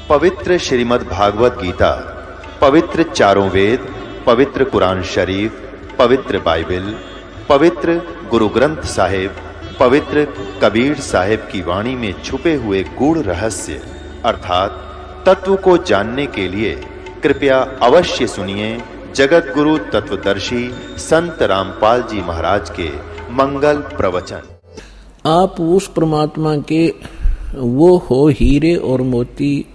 पवित्र श्रीमद् भागवत गीता, पवित्र चारों वेद, पवित्र कुरान शरीफ, पवित्र बाइबल, पवित्र गुरु ग्रंथ साहिब, पवित्र कबीर साहिब की वाणी में छुपे हुए गूढ़ रहस्य अर्थात तत्व को जानने के लिए कृपया अवश्य सुनिए जगत गुरु तत्वदर्शी संत रामपाल जी महाराज के मंगल प्रवचन। आप उस परमात्मा के वो हो हीरे और मोती,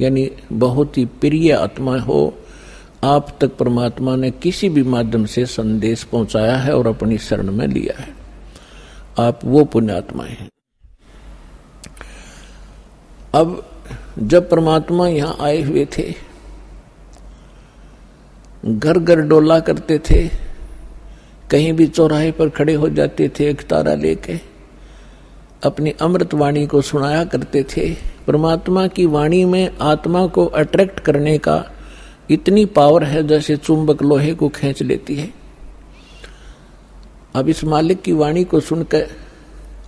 यानी बहुत ही प्रिय आत्मा हो। आप तक परमात्मा ने किसी भी माध्यम से संदेश पहुंचाया है और अपनी शरण में लिया है। आप वो पुण्यात्मा हैं। अब जब परमात्मा यहां आए हुए थे, घर घर डोला करते थे, कहीं भी चौराहे पर खड़े हो जाते थे, एक तारा लेके अपनी अमृत वाणी को सुनाया करते थे। परमात्मा की वाणी में आत्मा को अट्रैक्ट करने का इतनी पावर है जैसे चुंबक लोहे को खींच लेती है। अब इस मालिक की वाणी को सुनकर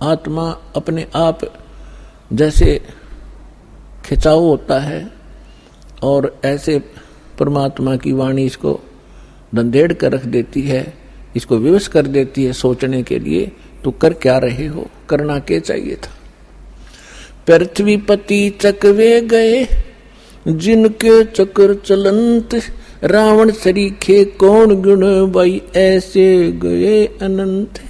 आत्मा अपने आप जैसे खिंचाव होता है और ऐसे परमात्मा की वाणी इसको धंधेड़ कर रख देती है, इसको विवश कर देती है सोचने के लिए। तो कर क्या रहे हो, करना क्या चाहिए था। पृथ्वीपति चकवे गए जिनके चक्र चलंत, रावण सरीखे कौन गुण भाई ऐसे गए अनंत।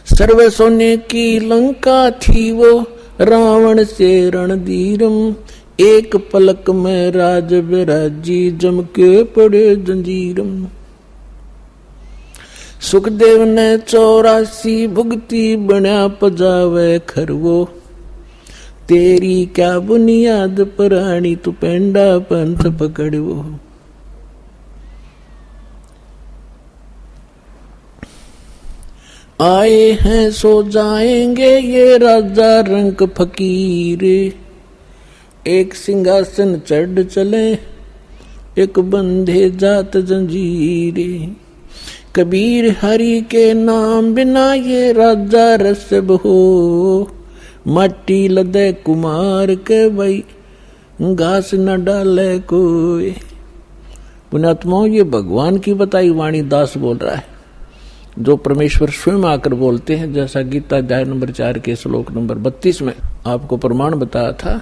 सर्व सोने की लंका थी वो रावण से रणधीरम, एक पलक में राज विराजी जम के पड़े जंजीरम। सुखदेव ने 84 भुगती बना पजावे खरवो, तेरी क्या बुनियाद प्राणी तू पेंडा पंथ पकड़वो। आए हैं सो जाएंगे ये राजा रंग फकीर, एक सिंहासन चढ़ चले एक बंधे जात जंजीरे। कबीर हरि के नाम बिना ये राजा रसब हो, मट्टी लदे कुमार के भाई घास न डाले कोई। पुण्यात्माओं, ये भगवान की बताई वाणी दास बोल रहा है, जो परमेश्वर स्वयं आकर बोलते हैं। जैसा गीता अध्याय नंबर 4 के श्लोक नंबर 32 में आपको प्रमाण बताया था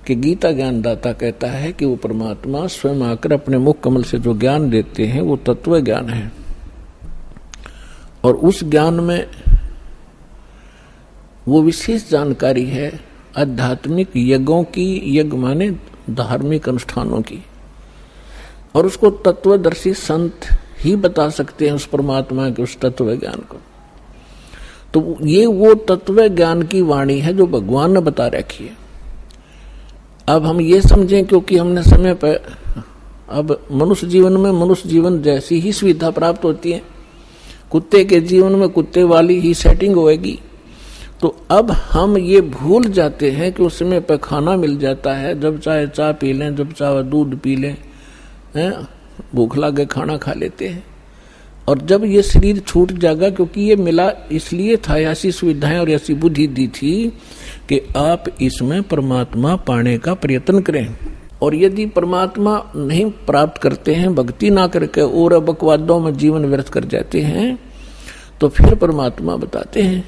कि गीता ज्ञानदाता कहता है कि वो परमात्मा स्वयं आकर अपने मुख कमल से जो ज्ञान देते हैं वो तत्व ज्ञान है। और उस ज्ञान में वो विशेष जानकारी है आध्यात्मिक यज्ञों की, यज्ञ माने धार्मिक अनुष्ठानों की, और उसको तत्वदर्शी संत ही बता सकते हैं उस परमात्मा के उस तत्व ज्ञान को। तो ये वो तत्व ज्ञान की वाणी है जो भगवान ने बता रखी है। अब हम ये समझें, क्योंकि हमने समय पर अब मनुष्य जीवन में मनुष्य जीवन जैसी ही सुविधा प्राप्त होती है, कुत्ते के जीवन में कुत्ते वाली ही सेटिंग होएगी। तो अब हम ये भूल जाते हैं कि उस समय पर खाना मिल जाता है, जब चाहे चाय पी लें, जब चाहे दूध पी लें, भूख लगे खाना खा लेते हैं। और जब ये शरीर छूट जाएगा, क्योंकि ये मिला इसलिए था, ऐसी सुविधाएं और ऐसी बुद्धि दी थी कि आप इसमें परमात्मा पाने का प्रयत्न करें। और यदि परमात्मा नहीं प्राप्त करते हैं, भक्ति ना करके और बकवादों में जीवन व्यर्थ कर जाते हैं, तो फिर परमात्मा बताते हैं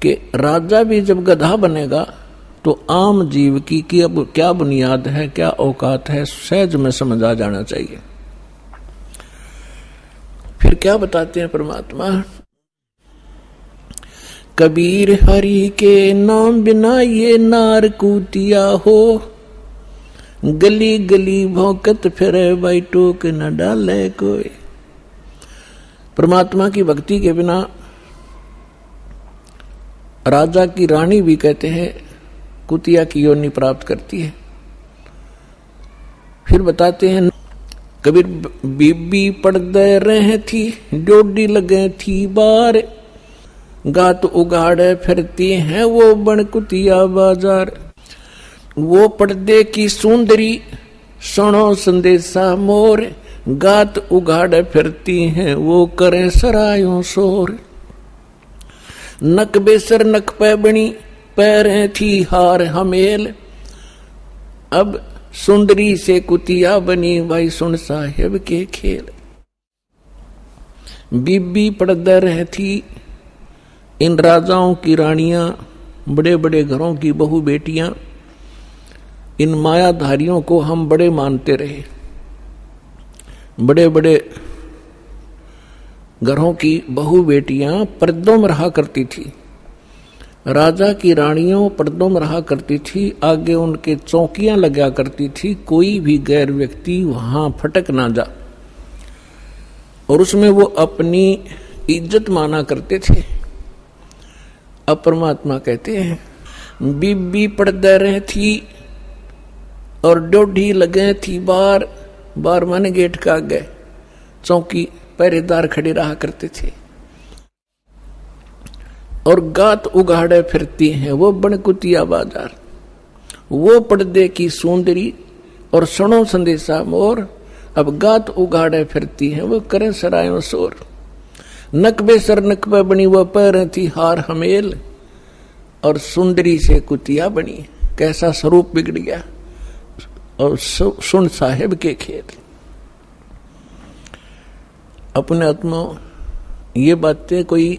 कि राजा भी जब गधा बनेगा तो आम जीव की अब क्या बुनियाद है, क्या औकात है, सहज में समझ आ जाना चाहिए। फिर क्या बताते हैं परमात्मा, कबीर हरि के नाम बिना ये नार कूतिया हो, गली गली भौंकत फिरे भाई टोक न डाले कोई। परमात्मा की भक्ति के बिना राजा की रानी भी कहते हैं कुतिया की योनि प्राप्त करती है। फिर बताते हैं, कबीर बीबी पड़दे रहे थी, डोडी लगे थी बार, गात उगाड़े फिरती हैं वो बन कुतिया बाजार। वो पर्दे की सुंदरी सुनो संदेशा मोर, गात उगाड़े फिरती हैं वो करे सरायों शोर। नक बेसर नक पे बनी पैरें थी हार हमेल। अब सुंदरी से कुतिया बनी भाई सुन साहेब के खेल। बीबी पड़दर थी इन राजाओं की रानियां, बड़े बड़े घरों की बहु बेटियां। इन मायाधारियों को हम बड़े मानते रहे। बड़े बड़े घरों की बहु बेटियां पर्दों में रहा करती थी। राजा की रानियों पर्दों में रहा करती थी। आगे उनके चौकियां लगा करती थी, कोई भी गैर व्यक्ति वहां फटक ना जा, और उसमें वो अपनी इज्जत माना करते थे। अब परमात्मा कहते हैं बीबी पर्दे थी और डोढ़ी लगे थी बार बार मन गेट का आगे चौकी पहरेदार खड़े रहा करते थे। और गात उगाड़े फिरती हैं वो बनकुतिया बाजार। वो पर्दे की सुंदरी और सणो संदेशा मोर, अब गात उगाड़े फिरती हैं वो करें सरायों शोर। नकबे सर नकबे बनी वो पैर थी हार हमेल, और सुंदरी से कुतिया बनी। कैसा स्वरूप बिगड़ गया। और सुन साहेब के खेल। अपने आत्मा ये बातें कोई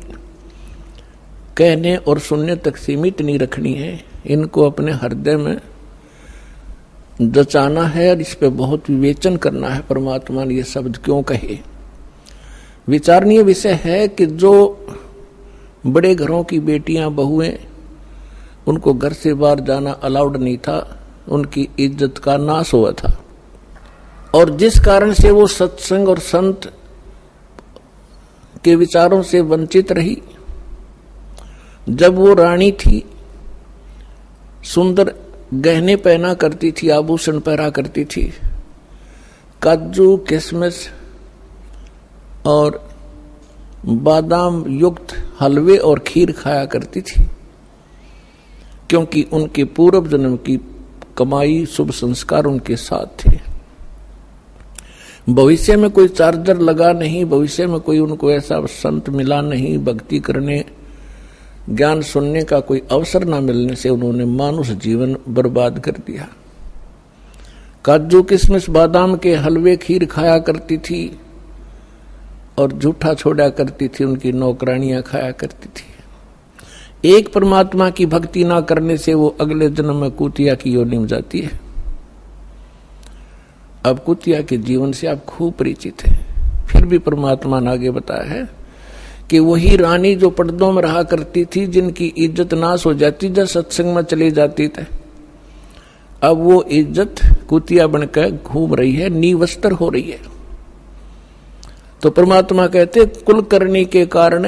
कहने और सुनने तक सीमित नहीं रखनी है, इनको अपने हृदय में जचाना है और इस पे बहुत विवेचन करना है। परमात्मा ने ये शब्द क्यों कहे। विचारणीय विषय है कि जो बड़े घरों की बेटियां बहुएं, उनको घर से बाहर जाना अलाउड नहीं था, उनकी इज्जत का नाश हुआ था। और जिस कारण से वो सत्संग और संत के विचारों से वंचित रही। जब वो रानी थी, सुंदर गहने पहना करती थी, आभूषण पहरा करती थी, काजू किशमिश और बादाम युक्त हलवे और खीर खाया करती थी, क्योंकि उनके पूर्व जन्म की कमाई शुभ संस्कार उनके साथ थे। भविष्य में कोई चार्जर लगा नहीं, भविष्य में कोई उनको ऐसा संत मिला नहीं, भक्ति करने ज्ञान सुनने का कोई अवसर न मिलने से उन्होंने मानुष जीवन बर्बाद कर दिया। काजू किशमिश बादाम के हलवे खीर खाया करती थी और झूठा छोड़ा करती थी, उनकी नौकरानियां खाया करती थी। एक परमात्मा की भक्ति ना करने से वो अगले जन्म में कुतिया की योनि में जाती है। अब कुतिया के जीवन से आप खूब परिचित हैं, फिर भी परमात्मा ने आगे बताया है कि वही रानी जो पर्दों में रहा करती थी, जिनकी इज्जत नाश हो जाती जब सत्संग में चली जाती थी, अब वो इज्जत कुतिया बनकर घूम रही है, निवस्त्र हो रही है। तो परमात्मा कहते कुलकर्णी के कारण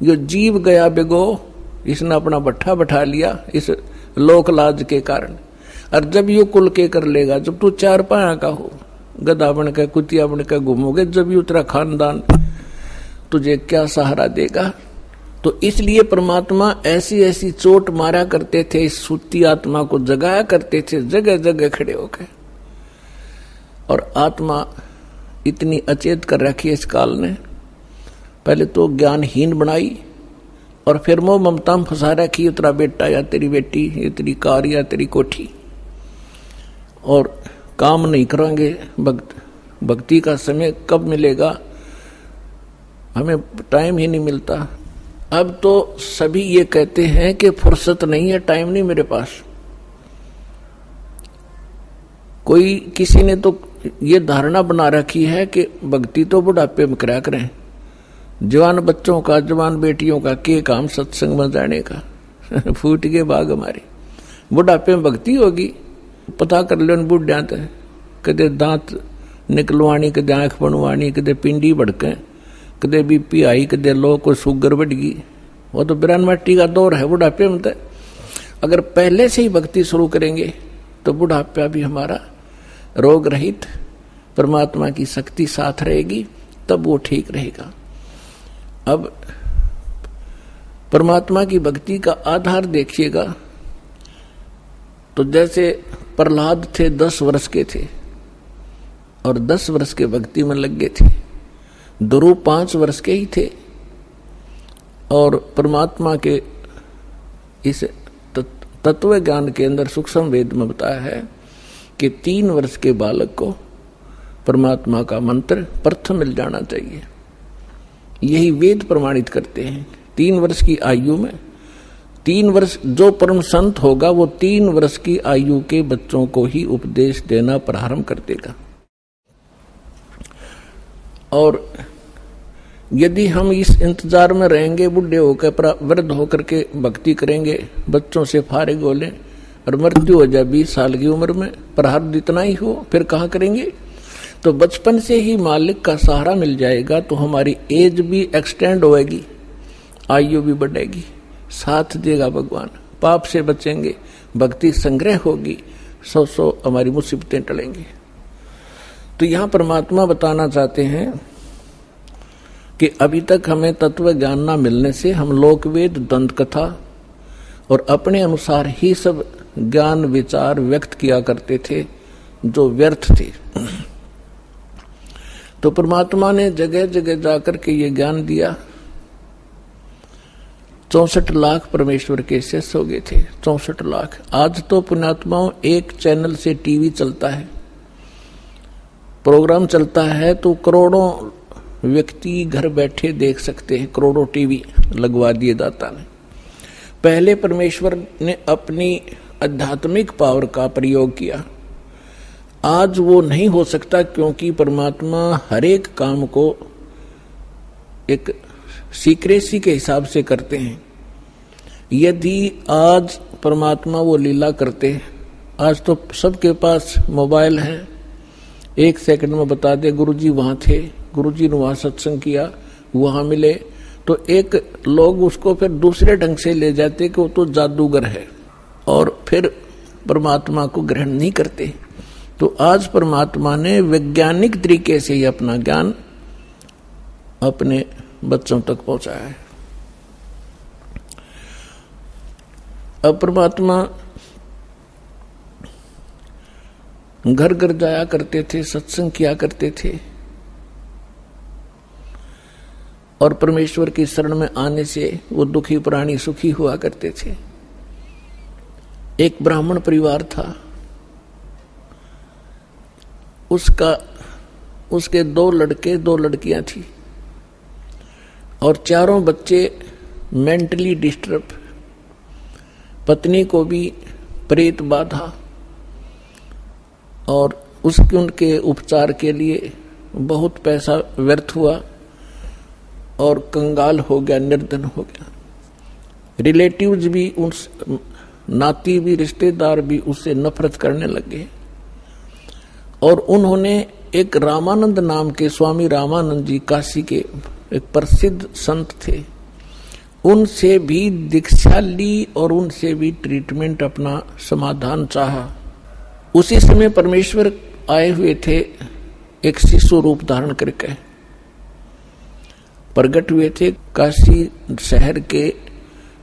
जो जीव गया बिगो, इसने अपना भट्ठा बैठा लिया इस लोक लाज के कारण। और जब यू कुल के कर लेगा, जब तू चार पाया का हो, गधा बनकर कुतिया बनकर घूमोगे, जब यू तेरा खानदान तुझे क्या सहारा देगा। तो इसलिए परमात्मा ऐसी ऐसी चोट मारा करते थे, इस सूती आत्मा को जगाया करते थे जगह जगह खड़े होकर। और आत्मा इतनी अचेत कर रखी है इस काल ने, पहले तो ज्ञानहीन बनाई और फिर मोह ममता में फंसा रखी, तेरा बेटा या तेरी बेटी, ये तेरी कार या तेरी कोठी, और काम नहीं करेंगे। भक्ति का समय कब मिलेगा, हमें टाइम ही नहीं मिलता। अब तो सभी ये कहते हैं कि फुर्सत नहीं है, टाइम नहीं मेरे पास। कोई किसी ने तो ये धारणा बना रखी है कि भक्ति तो बुढ़ापे में करा करें, जवान बच्चों का, जवान बेटियों का के काम सत्संग में जाने का। फूट गए बाग हमारे, बुढ़ापे में भक्ति होगी। पता कर लो बुढ़िया तो कदे दांत निकलवानी, कदे आंख बनवानी, कदे पिंडी भड़के, कदे बीपी आई, कदे लो को शुगर बढ़ गई। वो तो बिरानवाटी का दौर है बुढ़ापे में। तो अगर पहले से ही भक्ति शुरू करेंगे तो बुढ़ापा भी हमारा रोग रहित, परमात्मा की शक्ति साथ रहेगी, तब वो ठीक रहेगा। अब परमात्मा की भक्ति का आधार देखिएगा तो जैसे प्रहलाद थे 10 वर्ष के थे और 10 वर्ष के भक्ति में लग गए थे। ध्रुव 5 वर्ष के ही थे और परमात्मा के इस तत्व ज्ञान के अंदर सूक्ष्म वेद में बताया है कि 3 वर्ष के बालक को परमात्मा का मंत्र प्रथम मिल जाना चाहिए। यही वेद प्रमाणित करते हैं। 3 वर्ष की आयु में 3 वर्ष जो परम संत होगा वो 3 वर्ष की आयु के बच्चों को ही उपदेश देना प्रारंभ कर देगा। और यदि हम इस इंतजार में रहेंगे, बुढ़े होकर वृद्ध होकर के भक्ति करेंगे, बच्चों से फारिग हो लें और मृत्यु हो जाए 20 साल की उम्र में, प्रारब्ध इतना ही हो, फिर कहाँ करेंगे? तो बचपन से ही मालिक का सहारा मिल जाएगा तो हमारी एज भी एक्सटेंड होएगी, आयु भी बढ़ेगी, साथ देगा भगवान, पाप से बचेंगे, भक्ति संग्रह होगी, 100 हमारी मुसीबतें टलेंगी। तो यहाँ परमात्मा बताना चाहते हैं कि अभी तक हमें तत्व ज्ञान ना मिलने से हम लोकवेद, दंत कथा और अपने अनुसार ही सब ज्ञान विचार व्यक्त किया करते थे जो व्यर्थ थे। तो परमात्मा ने जगह जगह जाकर के ये ज्ञान दिया। 64 लाख परमेश्वर के शिष्य हो गए थे, 64 लाख। आज तो पुण्यात्माओं एक चैनल से टीवी चलता है, प्रोग्राम चलता है तो करोड़ों व्यक्ति घर बैठे देख सकते हैं, करोड़ों टीवी लगवा दिए दाता ने। पहले परमेश्वर ने अपनी आध्यात्मिक पावर का प्रयोग किया, आज वो नहीं हो सकता क्योंकि परमात्मा हर एक काम को एक सीक्रेसी के हिसाब से करते हैं। यदि आज परमात्मा वो लीला करते, आज तो सबके पास मोबाइल है, 1 सेकंड में बता दे गुरुजी वहां थे, गुरुजी ने वहां सत्संग किया, वहां मिले, तो एक लोग उसको फिर दूसरे ढंग से ले जाते कि वो तो जादूगर है और फिर परमात्मा को ग्रहण नहीं करते। तो आज परमात्मा ने वैज्ञानिक तरीके से ही अपना ज्ञान अपने बच्चों तक पहुंचाया है। अब परमात्मा घर घर जाया करते थे, सत्संग किया करते थे और परमेश्वर की शरण में आने से वो दुखी प्राणी सुखी हुआ करते थे। एक ब्राह्मण परिवार था, उसके 2 लड़के 2 लड़कियां थी और चारों बच्चे मेंटली डिस्टर्ब, पत्नी को भी प्रेत बाधा और उनके उपचार के लिए बहुत पैसा व्यर्थ हुआ और कंगाल हो गया, निर्धन हो गया। रिलेटिव्स भी, नाती भी, रिश्तेदार भी उससे नफरत करने लगे और उन्होंने एक रामानंद नाम के, स्वामी रामानंद जी काशी के एक प्रसिद्ध संत थे, उनसे भी दीक्षा ली और उनसे भी ट्रीटमेंट, अपना समाधान चाहा। उसी समय परमेश्वर आए हुए थे, एक शिशु रूप धारण करके प्रकट हुए थे। काशी शहर के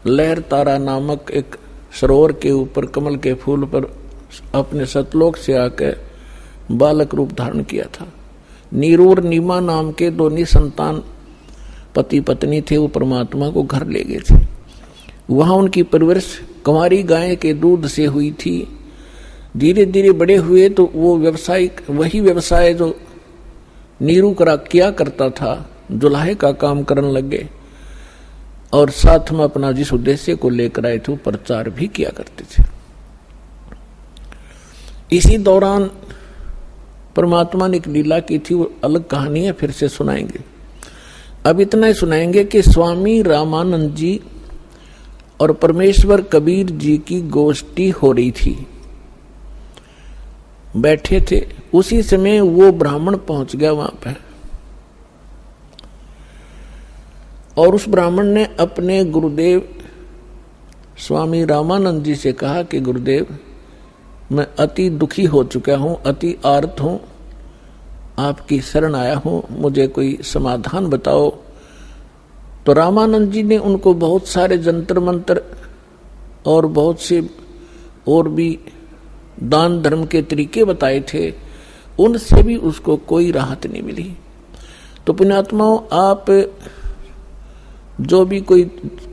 लहर तारा नामक एक सरोवर के ऊपर कमल के फूल पर अपने सतलोक से आकर बालक रूप धारण किया था। नीरू और नीमा नाम के 2 निसंतान पति पत्नी थे, वो परमात्मा को घर ले गए थे। वहां उनकी परवरिश कुंवारी गाय के दूध से हुई थी। धीरे धीरे बड़े हुए तो वो वही व्यवसाय जो नीरू किया करता था, जुलाहे का काम करने लगे और साथ में अपना जिस उद्देश्य को लेकर आए थे वो प्रचार भी किया करते थे। इसी दौरान परमात्मा ने एक लीला की थी, वो अलग कहानी है, फिर से सुनाएंगे। अब इतना ही सुनाएंगे कि स्वामी रामानंद जी और परमेश्वर कबीर जी की गोष्ठी हो रही थी, बैठे थे। उसी समय वो ब्राह्मण पहुंच गया वहां पे और उस ब्राह्मण ने अपने गुरुदेव स्वामी रामानंद जी से कहा कि गुरुदेव, मैं अति दुखी हो चुका हूं, अति आर्त हूं, आपकी शरण आया हूं, मुझे कोई समाधान बताओ। तो रामानंद जी ने उनको बहुत सारे जंतर मंत्र और बहुत से और भी दान धर्म के तरीके बताए थे, उनसे भी उसको कोई राहत नहीं मिली। तो पुण्यात्माओं, आप जो भी कोई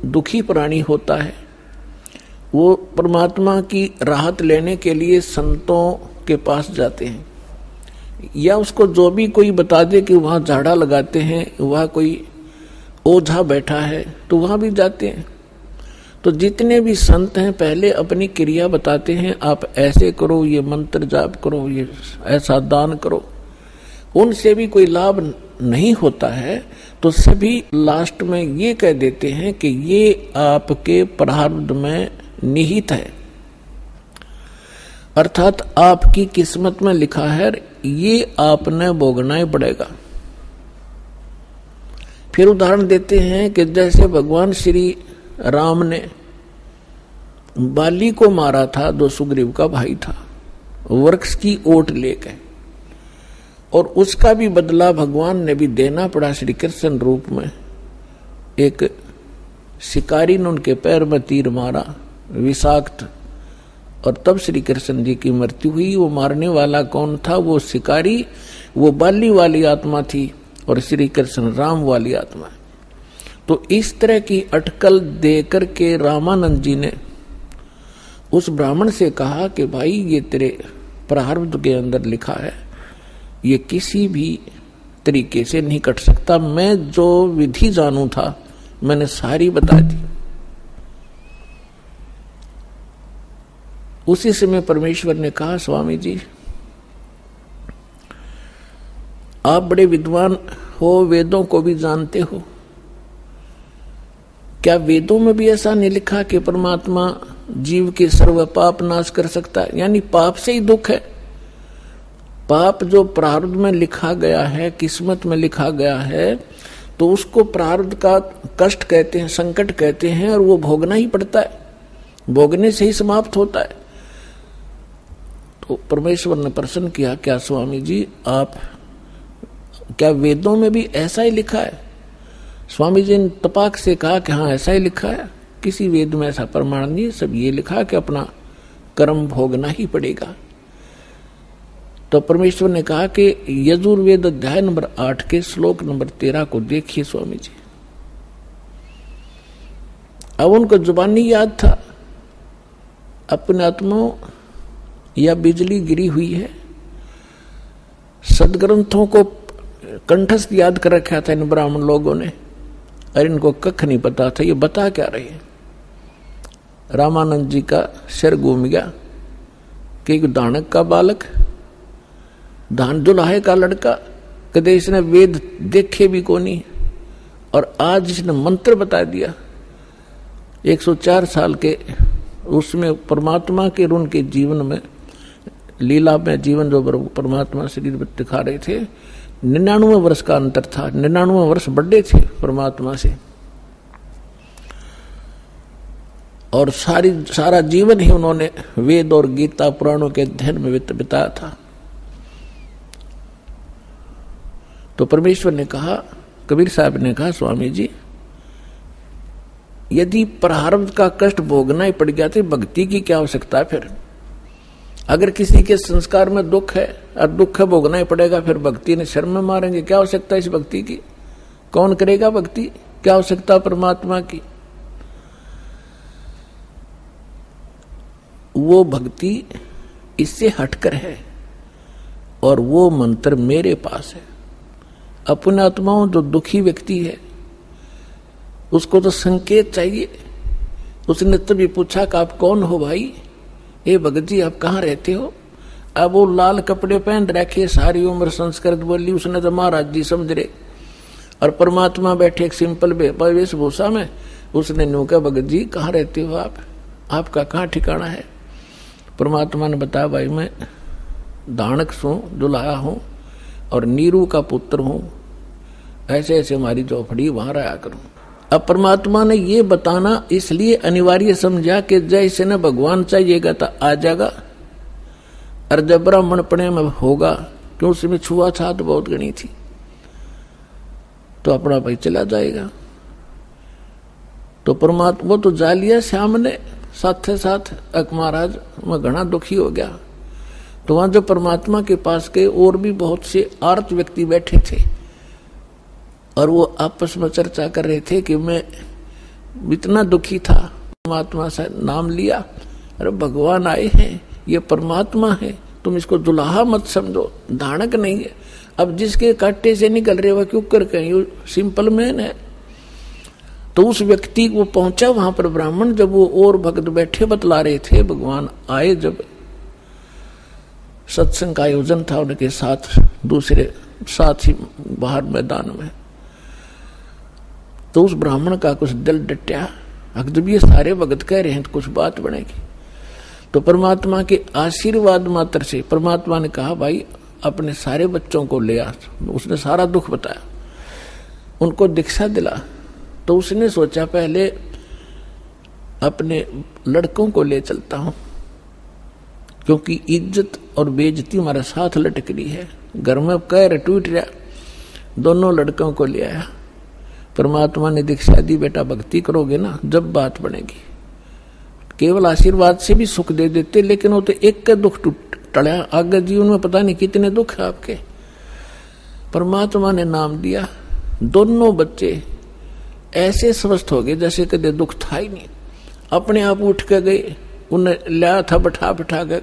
दुखी प्राणी होता है वो परमात्मा की राहत लेने के लिए संतों के पास जाते हैं, या उसको जो भी कोई बता दे कि वहां झाड़ा लगाते हैं, वहां कोई ओझा बैठा है, तो वहां भी जाते हैं। तो जितने भी संत हैं पहले अपनी क्रिया बताते हैं, आप ऐसे करो, ये मंत्र जाप करो, ये ऐसा दान करो। उनसे भी कोई लाभ नहीं होता है तो सभी लास्ट में ये कह देते हैं कि ये आपके प्रारब्ध में निहित है, अर्थात आपकी किस्मत में लिखा है, ये आपने भोगना ही पड़ेगा। फिर उदाहरण देते हैं कि जैसे भगवान श्री राम ने बाली को मारा था, जो सुग्रीव का भाई था, वृक्ष की ओट लेकर, और उसका भी बदला भगवान ने भी देना पड़ा श्री कृष्ण रूप में। एक शिकारी ने उनके पैर में तीर मारा विषाक्त, और तब श्री कृष्ण जी की मृत्यु हुई। वो मारने वाला कौन था? वो शिकारी, वो बाली वाली आत्मा थी, और श्री कृष्ण राम वाली आत्मा। तो इस तरह की अटकल देकर के रामानंद जी ने उस ब्राह्मण से कहा कि भाई ये तेरे प्रारब्ध के अंदर लिखा है, ये किसी भी तरीके से नहीं कट सकता। मैं जो विधि जानू था मैंने सारी बता दी। उसी समय परमेश्वर ने कहा, स्वामी जी आप बड़े विद्वान हो, वेदों को भी जानते हो, क्या वेदों में भी ऐसा नहीं लिखा कि परमात्मा जीव के सर्व पाप नाश कर सकता है? यानी पाप से ही दुख है। पाप जो प्रारब्ध में लिखा गया है, किस्मत में लिखा गया है, तो उसको प्रारब्ध का कष्ट कहते हैं, संकट कहते हैं, और वो भोगना ही पड़ता है, भोगने से ही समाप्त होता है। तो परमेश्वर ने प्रश्न किया, क्या स्वामी जी आप, क्या वेदों में भी ऐसा ही लिखा है? स्वामी जी ने तपाक से कहा कि हाँ ऐसा ही लिखा है, किसी वेद में ऐसा प्रमाण नहीं, सब ये लिखा कि अपना कर्म भोगना ही पड़ेगा। तो परमेश्वर ने कहा कि यजुर्वेद अध्याय नंबर 8 के श्लोक नंबर 13 को देखिए स्वामी जी। अब उनको जुबानी याद था, अपने आत्माओं या बिजली गिरी हुई है, सदग्रंथों को कंठस्थ याद कर रखा था इन ब्राह्मण लोगों ने, और इनको कख नहीं पता था ये बता क्या रहे हैं। रामानंद जी का सिर घूम गया कि एक दानक का बालक, धान दुलाहे का लड़का, कदे इसने वेद देखे भी को नहीं, और आज इसने मंत्र बता दिया। 104 साल के उसमें परमात्मा के उनके जीवन में, लीला में जीवन जो परमात्मा शरीर में दिखा रहे थे, 99 वर्ष का अंतर था, 99 वर्ष बड़े थे परमात्मा से, और सारा जीवन ही उन्होंने वेद और गीता पुराणों के अध्ययन में बिताया था। तो परमेश्वर ने कहा, कबीर साहब ने कहा, स्वामी जी यदि प्रारब्ध का कष्ट भोगना ही पड़ गया तो भक्ति की क्या आवश्यकता है? फिर अगर किसी के संस्कार में दुख है और दुख है भोगना ही पड़ेगा, फिर भक्ति ने शर्म में मारेंगे, क्या आवश्यकता है इस भक्ति की? कौन करेगा भक्ति? क्या आवश्यकता परमात्मा की? वो भक्ति इससे हटकर है, और वो मंत्र मेरे पास है। अपने आत्माओं जो दुखी व्यक्ति है उसको तो संकेत चाहिए। उसने तभी पूछा कि आप कौन हो भाई? ए भगत जी आप कहाँ रहते हो? अब वो लाल कपड़े पहन रखे, सारी उम्र संस्कृत बोली, उसने तो महाराज जी समझ रहे, और परमात्मा बैठे एक सिंपल वेशभूषा में। उसने न्यू कहा, भगत जी कहाँ रहते हो आप? आपका कहाँ ठिकाना है? परमात्मा ने बताया, भाई मैं दानक सू दुल्हा हूँ और नीरू का पुत्र हूँ, ऐसे ऐसे हमारी झोपड़ी वहां रहा करूं। अब परमात्मा ने ये बताना इसलिए अनिवार्य समझा कि जैसे न भगवान चाहिएगा तो आ जाएगा, और जब ब्राह्मण पने में होगा, क्यों उसमें छुआछूत बहुत गणी थी, तो अपना भाई चला जाएगा। तो परमात्मा वो तो जा लिया श्याम ने साथ साथ, अक महाराज मैं घना दुखी हो गया। तो वहां जो परमात्मा के पास गए और भी बहुत से आर्त व्यक्ति बैठे थे, और वो आपस में चर्चा कर रहे थे कि मैं इतना दुखी था, परमात्मा से नाम लिया, अरे भगवान आए हैं, ये परमात्मा है, तुम इसको दुल्हा मत समझो, धानक नहीं है। अब जिसके काटे से निकल रहे वह क्यों कर कहीं सिंपल मैन है। तो उस व्यक्ति को पहुंचा वहां पर ब्राह्मण, जब वो और भक्त बैठे बतला रहे थे, भगवान आए, जब सत्संग का आयोजन था उनके साथ दूसरे साथी बाहर मैदान में, तो उस ब्राह्मण का कुछ दिल डटया, जब ये सारे भगत कह रहे हैं तो कुछ बात बनेगी। तो परमात्मा के आशीर्वाद मात्र से परमात्मा ने कहा, भाई अपने सारे बच्चों को ले आ। उसने सारा दुख बताया, उनको दीक्षा दिला। तो उसने सोचा पहले अपने लड़कों को ले चलता हूं, क्योंकि इज्जत और बेइज्जती हमारे साथ लटक रही है। घर में कह टूट रहा, दोनों लड़कों को ले आया। परमात्मा ने दीक्षा दी, बेटा भक्ति करोगे ना जब बात बनेगी। केवल आशीर्वाद से भी सुख दे देते, लेकिन वो तो एक का दुख टड़ा, आगे जीवन में पता नहीं कितने दुख है आपके। परमात्मा ने नाम दिया, दोनों बच्चे ऐसे स्वस्थ हो गए जैसे कदे दुख था ही नहीं। अपने आप उठ के गए, उन्हें लाया था बैठा बैठा कर,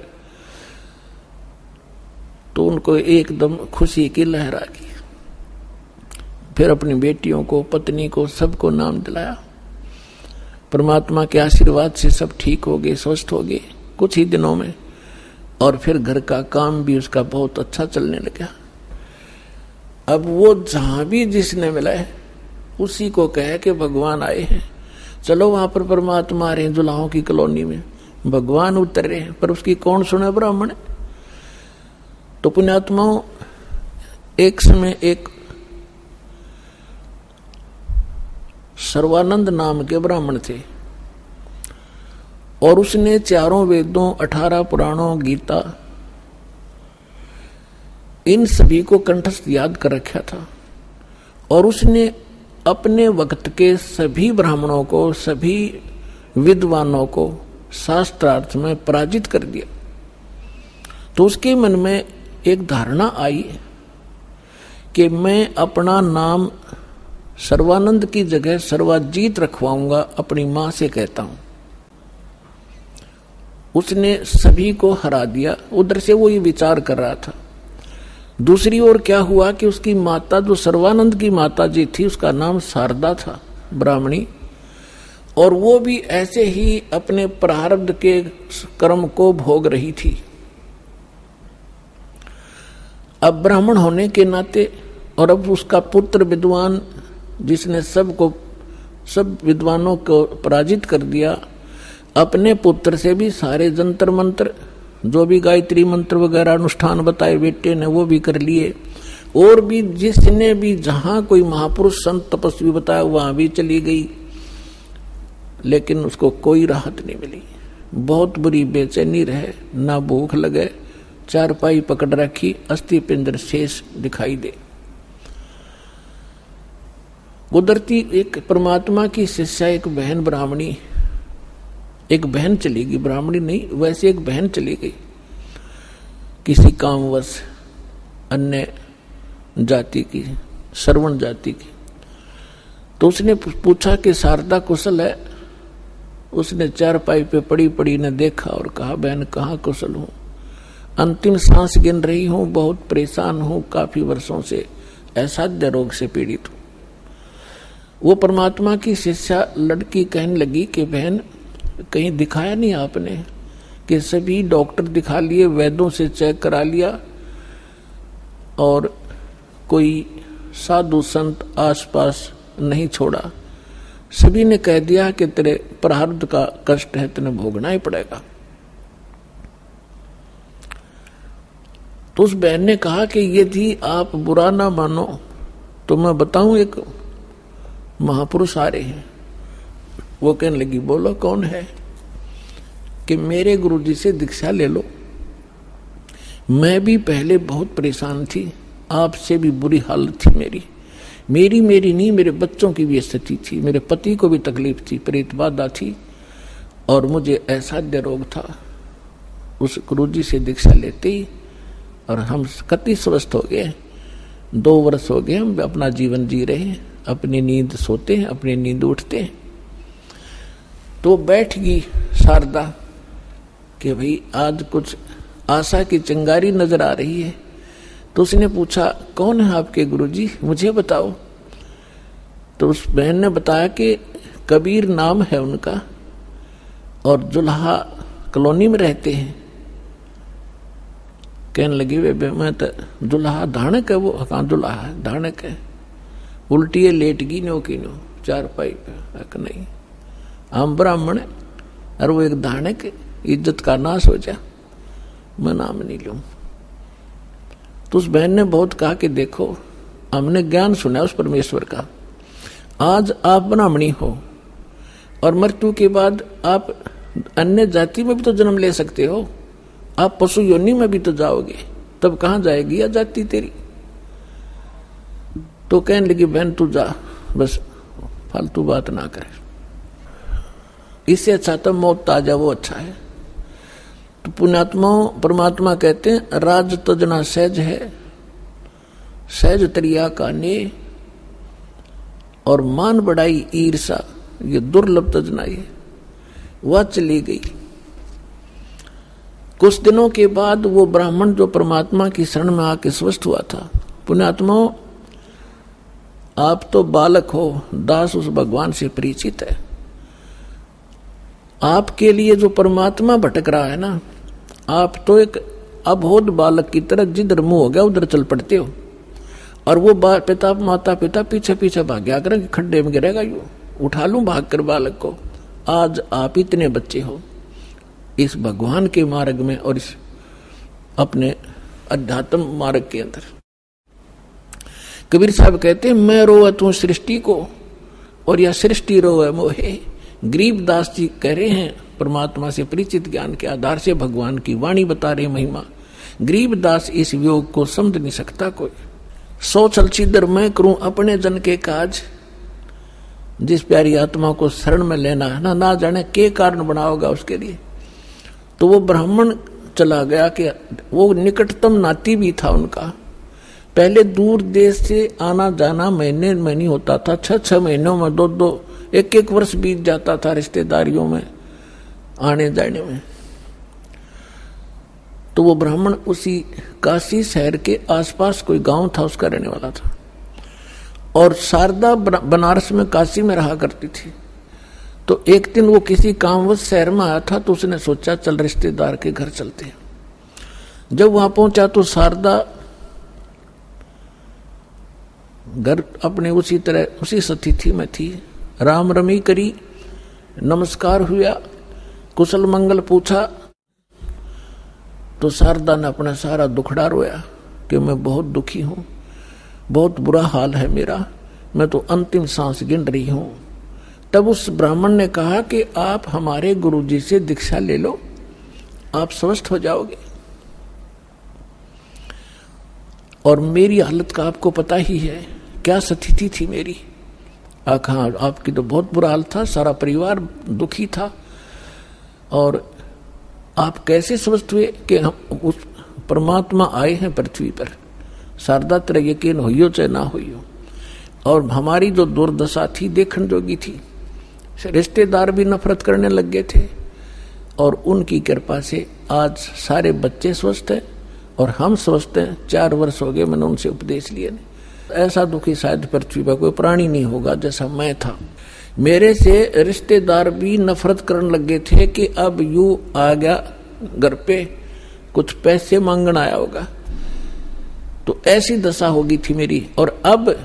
तो उनको एकदम खुशी की लहर आ गई। फिर अपनी बेटियों को, पत्नी को, सबको नाम दिलाया। परमात्मा के आशीर्वाद से सब ठीक हो गए, स्वस्थ हो गए कुछ ही दिनों में। और फिर घर का काम भी उसका बहुत अच्छा चलने लगा। अब वो जहां भी जिसने मिला है उसी को कहे कि भगवान आए हैं, चलो वहां पर परमात्मा आ रहे हैं दुल्हाओं की कॉलोनी में, भगवान उतर रहे हैं। पर उसकी कौन सुने ब्राह्मण। तो पुण्यात्माओं, एक समय एक सर्वानंद नाम के ब्राह्मण थे, और उसने चारों वेदों, 18 पुराणों, गीता, इन सभी को कंठस्थ याद कर रखा था। और उसने अपने वक्त के सभी ब्राह्मणों को, सभी विद्वानों को शास्त्रार्थ में पराजित कर दिया। तो उसके मन में एक धारणा आई कि मैं अपना नाम सर्वानंद की जगह सर्वाजीत रखवाऊंगा, अपनी मां से कहता हूं। उसने सभी को हरा दिया। उधर से वो ये विचार कर रहा था। दूसरी ओर क्या हुआ कि उसकी माता, जो सर्वानंद की माता जी थी, उसका नाम शारदा था, ब्राह्मणी, और वो भी ऐसे ही अपने प्रारब्ध के कर्म को भोग रही थी। अब ब्राह्मण होने के नाते, और अब उसका पुत्र विद्वान, जिसने सब विद्वानों को पराजित कर दिया, अपने पुत्र से भी सारे जंतर मंत्र, जो भी गायत्री मंत्र वगैरह अनुष्ठान बताए बेटे ने, वो भी कर लिए। और भी जिसने भी जहां कोई महापुरुष संत तपस्वी बताया वहां भी चली गई, लेकिन उसको कोई राहत नहीं मिली। बहुत बुरी बेचैनी रहे, ना भूख लगे, चारपाई पकड़ रखी, अस्थि पिंजर शेष दिखाई दे। गुजरती एक परमात्मा की शिष्या, एक बहन ब्राह्मणी, एक बहन चली गई, ब्राह्मणी नहीं, वैसे एक बहन चली गई किसी कामवश, अन्य जाति की, श्रवण जाति की। तो उसने पूछा कि शारदा कुशल है। उसने चारपाई पे पड़ी पड़ी ने देखा और कहा, बहन कहाँ कुशल हूं, अंतिम सांस गिन रही हूं, बहुत परेशान हूं, काफी वर्षों से असाध्य रोग से पीड़ित हूं। वो परमात्मा की शिष्या लड़की कहने लगी कि बहन कहीं दिखाया नहीं आपने, कि सभी डॉक्टर दिखा लिए, वैद्यों से चेक करा लिया, और कोई साधु संत आसपास नहीं छोड़ा, सभी ने कह दिया कि तेरे प्रारब्ध का कष्ट है, तेने भोगना ही पड़ेगा। तो उस बहन ने कहा कि यदि आप बुरा ना मानो तो मैं बताऊं, एक महापुरुष आ रहे हैं। वो कहने लगी, बोलो कौन है। कि मेरे गुरुजी से दीक्षा ले लो, मैं भी पहले बहुत परेशान थी, आपसे भी बुरी हालत थी मेरी नहीं, मेरे बच्चों की भी स्थिति थी, मेरे पति को भी तकलीफ थी, प्रेत बाधा थी, और मुझे असाध्य रोग था। उस गुरुजी से दीक्षा लेते ही और हम कति स्वस्थ हो गए। 2 वर्ष हो गए हम अपना जीवन जी रहे हैं, अपनी नींद सोते हैं, अपनी नींद उठते हैं। तो बैठ गई शारदा कि भाई आज कुछ आशा की चिंगारी नजर आ रही है। तो उसने पूछा कौन है आपके गुरुजी, मुझे बताओ। तो उस बहन ने बताया कि कबीर नाम है उनका और जुल्हा कॉलोनी में रहते हैं। कहने लगी वे मैं तो जुल्हा धानक है, वो कहाँ जुल्हा है, धानक है, उल्टी है, लेट गई नो की नो चारपाई पे। नहीं, हम ब्राह्मण है और वो एक धानक, इज्जत का नाश हो जा, मैं नाम नहीं लूं। तो उस बहन ने बहुत कहा कि देखो हमने ज्ञान सुना उस परमेश्वर का, आज आप ब्राह्मणी हो और मृत्यु के बाद आप अन्य जाति में भी तो जन्म ले सकते हो, आप पशु योनि में भी तो जाओगे, तब कहां जाएगी या जाति तेरी। तो कहने लगी बहन तू जा, बस फालतू बात ना करे, इससे अच्छा तो मौत आ जा, वो अच्छा है। तो पुण्यात्मा परमात्मा कहते हैं राज तजना सहज है, सहज तरिया का ने, और मान बढ़ाई ईर्षा ये दुर्लभ तजना है। वह चली गई। कुछ दिनों के बाद वो ब्राह्मण जो परमात्मा की शरण में आके स्वस्थ हुआ था, पुण्यात्मा आप तो बालक हो, दास उस भगवान से परिचित है, आपके लिए जो परमात्मा भटक रहा है ना, आप तो एक अबोध बालक की तरह जिधर मुंह हो गया उधर चल पड़ते हो, और वो पिता माता पिता पीछे पीछे भाग्या कर खड्डे में गिरेगा, यू उठा लूं भाग कर बालक को। आज आप इतने बच्चे हो इस भगवान के मार्ग में और इस अपने अध्यात्म मार्ग के अंदर। कबीर साहब कहते हैं मैं रोवे तू सृष्टि को और यह सृष्टि रोवे मोहे। गरीबदास जी कह रहे हैं परमात्मा से परिचित ज्ञान के आधार से भगवान की वाणी बता रहे महिमा। गरीबदास इस वियोग को समझ नहीं सकता कोई। सो चल छिदर मैं करूं अपने जन के काज, जिस प्यारी आत्मा को शरण में लेना है ना जाने के कारण बनाओगा उसके लिए। तो वो ब्राह्मण चला गया कि वो निकटतम नाती भी था उनका, पहले दूर देश से आना जाना महीने में नहीं होता था, 6-6 महीनों में 2-2 1-1 वर्ष बीत जाता था रिश्तेदारियों में आने जाने में। तो वो ब्राह्मण उसी काशी शहर के आसपास कोई गांव था उसका रहने वाला था, और शारदा बनारस में काशी में रहा करती थी। तो एक दिन वो किसी कामवश शहर में आया था, तो उसने सोचा चल रिश्तेदार के घर चलते हैं। जब वहां पहुंचा तो शारदा घर अपने उसी तरह उसी स्थिति में थी, राम रमी करी, नमस्कार हुआ, कुशल मंगल पूछा। तो शारदा ने अपना सारा दुखड़ा रोया कि मैं बहुत दुखी हूं, बहुत बुरा हाल है मेरा, मैं तो अंतिम सांस गिन रही हूं। तब उस ब्राह्मण ने कहा कि आप हमारे गुरुजी से दीक्षा ले लो, आप स्वस्थ हो जाओगे, और मेरी हालत का आपको पता ही है, क्या स्थिति थी मेरी। हाँ आपकी तो बहुत बुरा हाल था, सारा परिवार दुखी था, और आप कैसे स्वस्थ हुए कि हम उस परमात्मा आए हैं पृथ्वी पर। शारदा तेरा यकीन होइयो चाहे ना होइयो, और हमारी जो दुर्दशा थी देखने जोगी थी, रिश्तेदार भी नफरत करने लग गए थे, और उनकी कृपा से आज सारे बच्चे स्वस्थ हैं और हम स्वस्थ हैं। 4 वर्ष हो गए मैंने उनसे उपदेश लिए। ऐसा दुखी शायद पृथ्वी पर कोई प्राणी नहीं होगा जैसा मैं था। मेरे से रिश्तेदार भी नफरत करने लग गए थे कि अब यू आ गया घर पे, कुछ पैसे मांगना आया होगा, तो ऐसी दशा होगी थी मेरी। और अब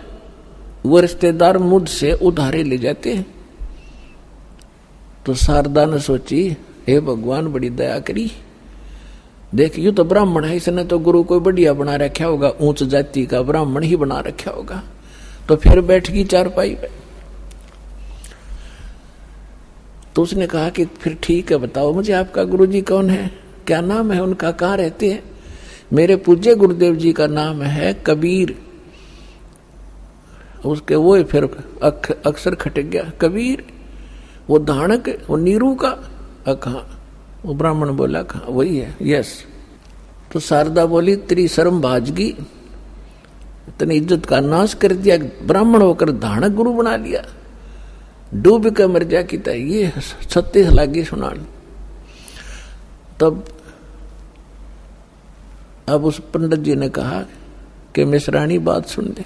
वो रिश्तेदार मुझसे उधारे ले जाते हैं। तो शारदा ने सोची हे भगवान बड़ी दया करी, देख यू तो ब्राह्मण है, इसने तो गुरु कोई बढ़िया बना रखा होगा, ऊंच जाति का ब्राह्मण ही बना रखा होगा। तो फिर बैठ गई चारपाई पे। तो उसने कहा कि फिर ठीक है बताओ मुझे आपका गुरुजी कौन है, क्या नाम है उनका, कहाँ रहते हैं। मेरे पूज्य गुरुदेव जी का नाम है कबीर। उसके वो फिर अक्सर खटक गया, कबीर वो धानक वो नीरू का। कहा वो ब्राह्मण बोला कहा वही है, यस। तो शारदा बोली तेरी शर्म भाजगी, इतनी इज्जत का नाश कर दिया, ब्राह्मण होकर धानक गुरु बना लिया। डूब के मर जा की था। ये 36 लागी सुनान। तब अब उस पंडित जी ने कहा कि मिश्राणी बात सुन ले,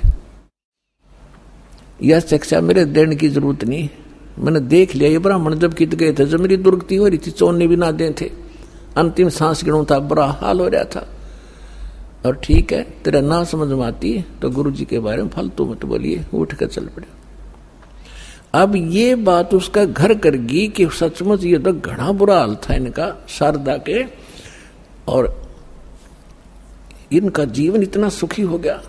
यह शिक्षा मेरे देने की जरूरत नहीं। मैंने देख लिया ये ब्राह्मण जब कित गए थे, जब मेरी दुर्गति हो रही थी, चोने भी ना दे थे, अंतिम सांस गिनों था, बुरा हाल हो रहा था। और ठीक है, तेरा ना समझ में आती तो गुरु जी के बारे में फालतू मत बोलिए, उठ कर चल पड़े। अब ये बात उसका घर कर गई कि सचमुच ये तो घना बुरा हाल था इनका, शारदा के, और इनका जीवन इतना सुखी हो गया।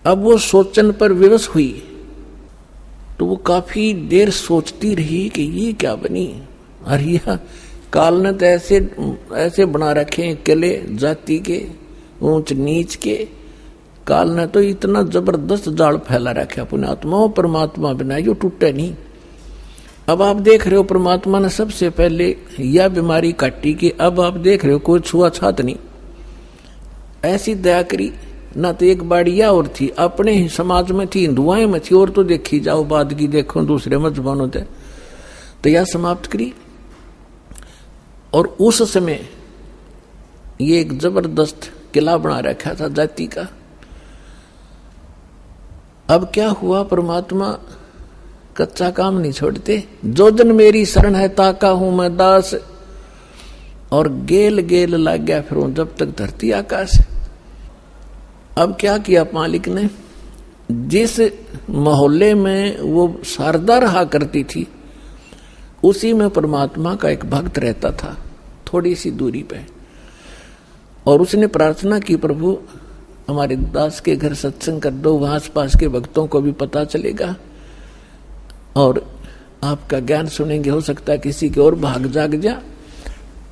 अब वो सोचन पर विवश हुई तो वो काफी देर सोचती रही कि ये क्या बनी। अरे काल ने तो ऐसे बना रखे किले जाति के, ऊंच नीच के। काल ने तो इतना जबरदस्त जाल फैला रखा पुण्यात्मा, परमात्मा बिना जो टूटे नहीं। अब आप देख रहे हो परमात्मा ने सबसे पहले यह बीमारी काटी कि अब आप देख रहे हो कोई छुआछात नहीं, ऐसी दया करी। ना तो एक बाड़िया और थी, अपने ही समाज में थी, हिंदुआएं में थी, और तो देखी जाओ बाद की देखो दूसरे मजहबों थे, तो यह समाप्त करी। और उस समय ये एक जबरदस्त किला बना रखा था जाति का। अब क्या हुआ, परमात्मा कच्चा काम नहीं छोड़ते। जो दिन मेरी शरण है ताका हूं मैं दास, और गेल गेल लग गया फिर जब तक धरती आकाश। अब क्या किया मालिक ने, जिस मोहल्ले में वो शारदा रहा करती थी उसी में परमात्मा का एक भक्त रहता था, थोड़ी सी दूरी पे। और उसने प्रार्थना की, प्रभु हमारे दास के घर सत्संग कर दो, वहां आसपास के भक्तों को भी पता चलेगा और आपका ज्ञान सुनेंगे, हो सकता है किसी के और भाग जाग जा।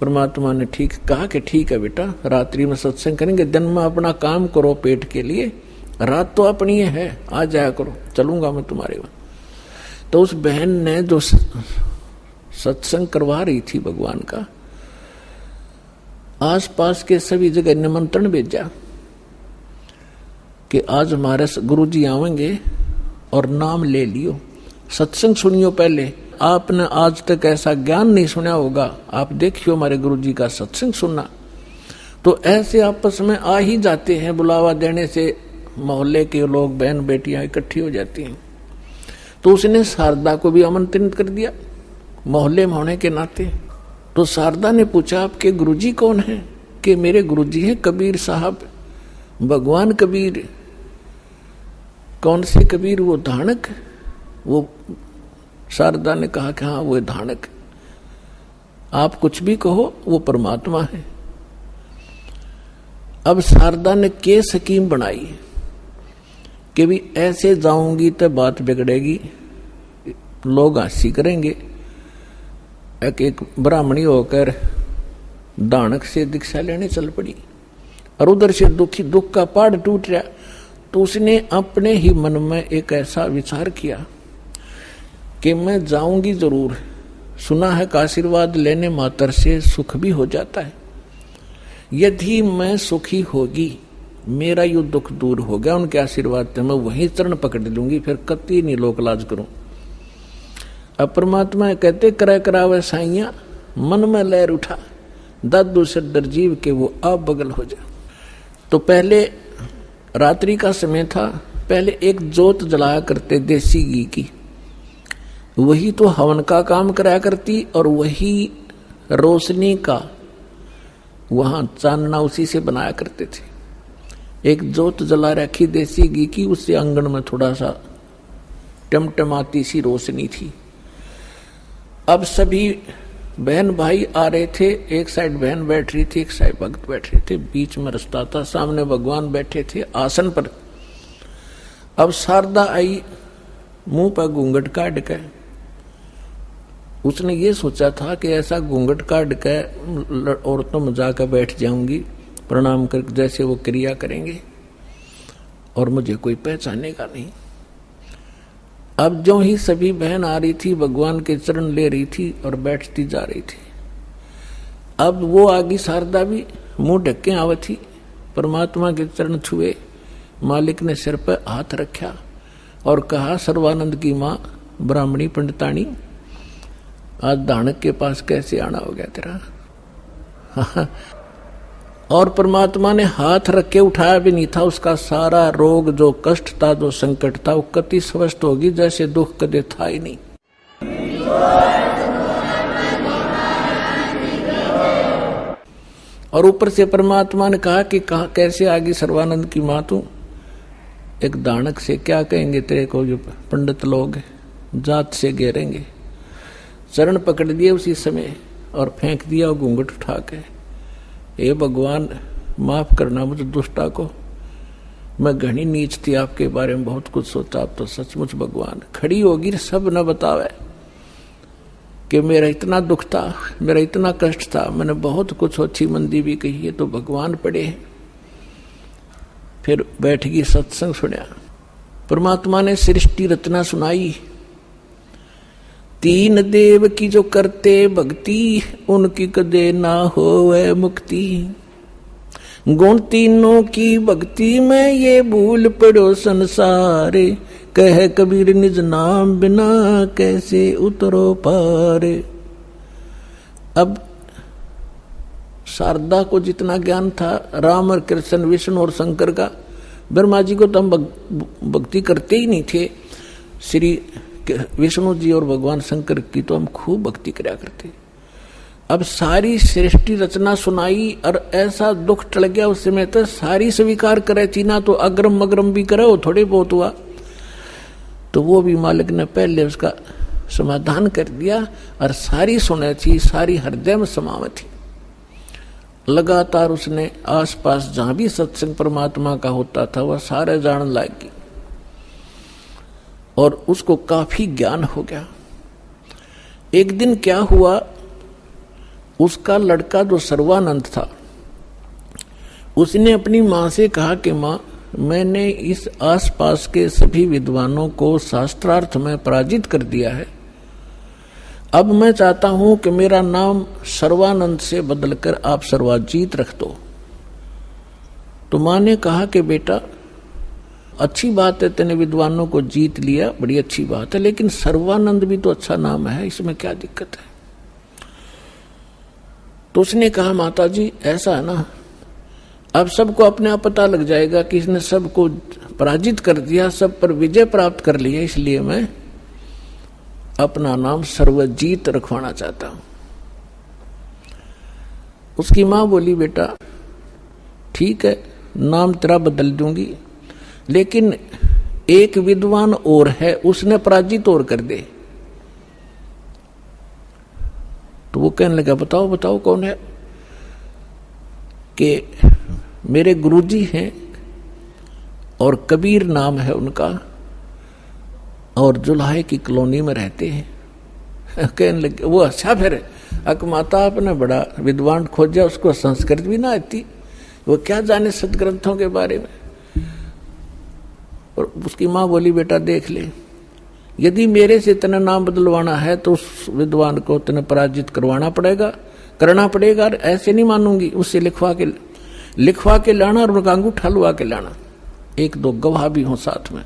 परमात्मा ने ठीक कहा कि ठीक है बेटा, रात्रि में सत्संग करेंगे, दिन में अपना काम करो पेट के लिए, रात तो अपनी है, आ जाया करो, चलूंगा मैं तुम्हारे वहां। तो उस बहन ने जो सत्संग करवा रही थी भगवान का, आसपास के सभी जगह निमंत्रण भेजा कि आज हमारे गुरुजी आवेंगे और नाम ले लियो, सत्संग सुनियो। पहले आपने आज तक ऐसा ज्ञान नहीं सुना होगा, आप देखियो हमारे गुरुजी का सत्संग सुनना। तो ऐसे आपस में आ ही जाते हैं, बुलावा देने से मोहल्ले के लोग, बहन बेटियां इकट्ठी हो जाती हैं। तो उसने शारदा को भी आमंत्रित कर दिया मोहल्ले में होने के नाते। तो शारदा ने पूछा आपके गुरुजी कौन है? कि मेरे गुरुजी हैं कबीर साहब, भगवान कबीर। कौन से कबीर? वो धानक। वो शारदा ने कहा कि हाँ वो धानक, आप कुछ भी कहो वो परमात्मा है। अब शारदा ने के स्कीम बनाई कि भी ऐसे जाऊंगी तो बात बिगड़ेगी, लोग हंसी करेंगे। एक ब्राह्मणी होकर दानक से दीक्षा लेने चल पड़ी और उधर से दुख का पहाड़ टूट रहा। तो उसने अपने ही मन में एक ऐसा विचार किया कि मैं जाऊंगी जरूर, सुना है का आशीर्वाद लेने मात्र से सुख भी हो जाता है। यदि मैं सुखी होगी, मेरा यो दुख दूर हो गया उनके आशीर्वाद से, मैं वहीं चरण पकड़ लूंगी, फिर कति नहीं लोक लाज करूं। अब परमात्मा कहते करे करावे साइया, मन में लहर उठा, दादू से डर जीव के वो आप बगल हो जा। तो पहले रात्रि का समय था, पहले एक जोत जलाया करते देसी घी की, वही तो हवन का काम कराया करती, और वही रोशनी का वहां चांदना उसी से बनाया करते थे। एक जोत जला रखी देसी घी की, उससे आंगन में थोड़ा सा टमटमाती सी रोशनी थी। अब सभी बहन भाई आ रहे थे, एक साइड बहन बैठ रही थी, एक साइड भक्त बैठ रहे थे, बीच में रास्ता था, सामने भगवान बैठे थे आसन पर। अब शारदा आई, मुंह पर घूंघट काट के, उसने ये सोचा था कि ऐसा घूंघट काट के औरतों में जाकर बैठ जाऊंगी, प्रणाम कर जैसे वो क्रिया करेंगे और मुझे कोई पहचानेगा नहीं। अब जो ही सभी बहन आ रही थी, भगवान के चरण ले रही थी और बैठती जा रही थी। अब वो आगे शारदा भी मुंह ढके आवत थी, परमात्मा के चरण छुए, मालिक ने सिर पर हाथ रखा और कहा सर्वानंद की माँ ब्राह्मणी पंडितानी, आज दानक के पास कैसे आना हो गया तेरा? और परमात्मा ने हाथ रख के उठाया भी नहीं था, उसका सारा रोग, जो कष्ट था, जो संकट था, वो कति स्वस्थ होगी जैसे दुख कदे था ही नहीं। और ऊपर से परमात्मा ने कहा कि कैसे आगे सर्वानंद की मां तू? एक दानक से क्या कहेंगे तेरे को? जो पंडित लोग जात से घेरेंगे। चरण पकड़ दिए उसी समय और फेंक दिया घूंघट उठा के। हे भगवान, माफ करना मुझे दुष्टा को, मैं घनी नीच थी, आपके बारे में बहुत कुछ सोचा, आप तो सचमुच भगवान। खड़ी होगी सब न बतावे कि मेरा इतना दुख था, मेरा इतना कष्ट था, मैंने बहुत कुछ अच्छी मंदी भी कही है, तो भगवान पड़े हैं। फिर बैठ गई, सत्संग सुना, परमात्मा ने सृष्टि रचना सुनाई। तीन देव की जो करते भक्ति, उनकी कदे ना होवे मुक्ति। गुण तीनों की भक्ति में ये भूल पड़ो संसारे, कह कबीर निज नाम बिना कैसे उतरो पारे। अब शारदा को जितना ज्ञान था, राम और कृष्ण, विष्णु और शंकर का, ब्रह्मा जी को तो हम भक्ति करते ही नहीं थे। श्री विष्णु जी और भगवान शंकर की तो हम खूब भक्ति कराया करते। अब सारी सृष्टि रचना सुनाई और ऐसा दुख टल गया उस समय, तो सारी स्वीकार करे थी ना, तो अग्रम अग्रम भी करे, वो थोड़े बहुत हुआ। तो वो भी मालिक ने पहले उसका समाधान कर दिया और सारी सुने थी, सारी हृदय में समावे थी। लगातार उसने आसपास जहां भी सत्संग परमात्मा का होता था वह सारे जान लागी और उसको काफी ज्ञान हो गया। एक दिन क्या हुआ, उसका लड़का जो सर्वानंद था, उसने अपनी मां से कहा कि मां, मैंने इस आसपास के सभी विद्वानों को शास्त्रार्थ में पराजित कर दिया है, अब मैं चाहता हूं कि मेरा नाम सर्वानंद से बदलकर आप सर्वाजीत रख दो। तो मां ने कहा कि बेटा, अच्छी बात है, तेने विद्वानों को जीत लिया, बड़ी अच्छी बात है, लेकिन सर्वानंद भी तो अच्छा नाम है, इसमें क्या दिक्कत है? तो उसने कहा, माता जी ऐसा है ना, अब सबको अपने आप पता लग जाएगा कि इसने सबको पराजित कर दिया, सब पर विजय प्राप्त कर लिया, इसलिए मैं अपना नाम सर्वजीत रखवाना चाहता हूं। उसकी मां बोली, बेटा ठीक है, नाम तेरा बदल दूंगी, लेकिन एक विद्वान और है, उसने पराजित और कर दे। तो वो कहने लगा, बताओ बताओ कौन है? कि मेरे गुरुजी हैं और कबीर नाम है उनका, और जुल्हाए की कॉलोनी में रहते हैं। कहने लगे वो, अच्छा फिर अकमाता आपने बड़ा विद्वान खोजा, उसको संस्कृत भी ना आती, वो क्या जाने सदग्रंथों के बारे में। और उसकी माँ बोली, बेटा देख ले, यदि मेरे से तेने नाम बदलवाना है तो उस विद्वान को तेने पराजित करना पड़ेगा। ऐसे नहीं मानूंगी, उससे लिखवा के लाना और उनका अंगूठा लुआ के लाना, एक दो गवाह भी हो साथ में।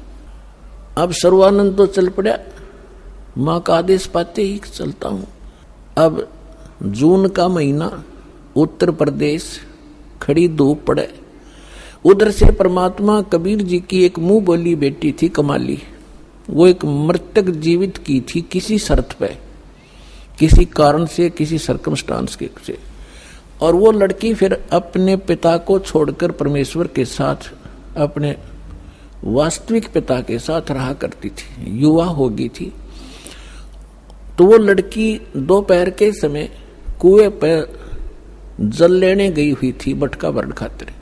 अब सर्वानंद तो चल पड़ा, माँ का आदेश पाते ही चलता हूं। अब जून का महीना, उत्तर प्रदेश, खड़ी धूप पड़े, उधर से परमात्मा कबीर जी की एक मुंह बोली बेटी थी कमाली, वो एक मृतक जीवित की थी किसी शर्त पे, किसी कारण से, किसी सर्कमस्टांस के से। और वो लड़की फिर अपने पिता को छोड़कर परमेश्वर के साथ, अपने वास्तविक पिता के साथ रहा करती थी, युवा हो गई थी। तो वो लड़की दोपहर के समय कुएं पर जल लेने गई हुई थी, बटका भरण खातिर।